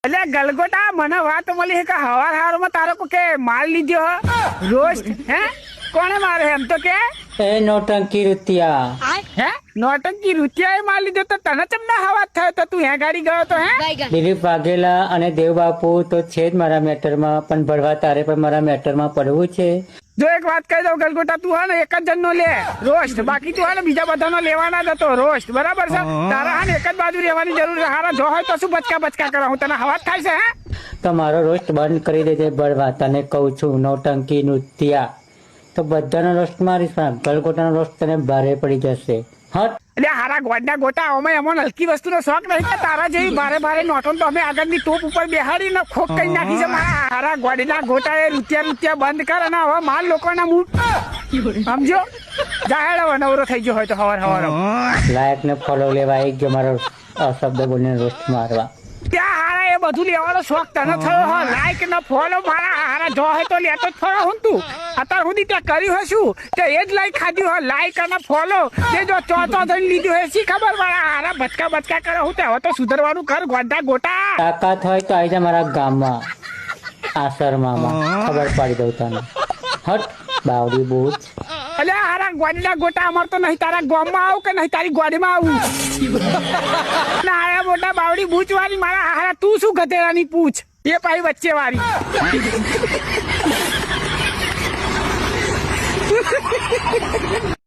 એટલે ગલગોટા મને વાત મળી કે હવાર હવારમાં તારો કે માલ લીધો રોસ્ટ હે કોણે મારે એમ તો કે એ નોટંકી રૂતિયા હે નોટંકી રૂતિયા માલ લીધો તો તને ચમના હવા થયો તો તું હે ગાડી ગયો તો હે દિલીપ વાઘેલા અને દેવબાપુ તો છે જ મારા મેટરમાં, પણ ભરવા તારે પણ મારા મેટરમાં પડવું છે. જો એક વાત કહી દઉં ગલગોટા, તું હે ને એક જ જણનો લે રોસ્ટ, બાકી તું હે ને બીજા બધાનો લેવાના જ હતો રોસ્ટ, બરાબર છે? તારા હે ને એક જ બાજુ રહેવાની જરૂર છે. હારા જો હોય તો શું બચકા કરા, હું તને હવા થાય છે હે? તો મારો રોસ્ટ બંધ કરી દેજે ભરવા, તને કહું છું નોટંકી નૃત્યા. તો બધાનો રોસ્ટ મારીશ, પણ ગલગોટાનો રોસ્ટ તને ભારે પડી જશે. હટ એટલે હારા ગોડના ગોટા અમે એમાં હલકી વસ્તુનો શોખ નહીં કે તારા જેવી ભારે નોટો તો અમે આગળની ટોપ ઉપર બેહાડીને ખોક કરી નાખી છે. મારા હારા ગોડના ગોટા એ રૂપિયા બંધ કર અને હવે માલ લોકોના મૂળ સમજો જાહેર હવે નવરો થઈ ગયો હોય તો હવાર લાયક ને ફોલો લેવા એક જો મારો શબ્દ બોલીને રોસ્ટ મારવા. ત્યાં હારા એ બધું લેવાનો શોખ તને થયો હો. લાઈક ને ફોલો મારા હારા જો હોય તો લેતો જ ફરો હું તું અત્યાર સુધી ત્યાં કર્યું હશું તે એ જ લાઈક ખાધ્યું હોય. લાઈક અને ફોલો તે જો ચોથો થઈને લીધું હોય શી ખબર મારા હારા બચકા કરે હું તે હવે તો સુધરવાનું કર ગોડા ગોટા. તાકાત હોય તો આવી જા મારા ગામમાં આશ્રમમાં, ખબર પાડી દઉં તને. હટ બાવડી બૂચ. અલે હારા ગોડીના ગોટા અમાર તો નહીં તારા ગામમાં આવું કે નહીં તારી ગોડીમાં આવું. હારા મોટા બાવડી બૂચ વાળી મારા હારા તું શું ગધેડાની પૂછ એ પાઈ વચ્ચે વાળી.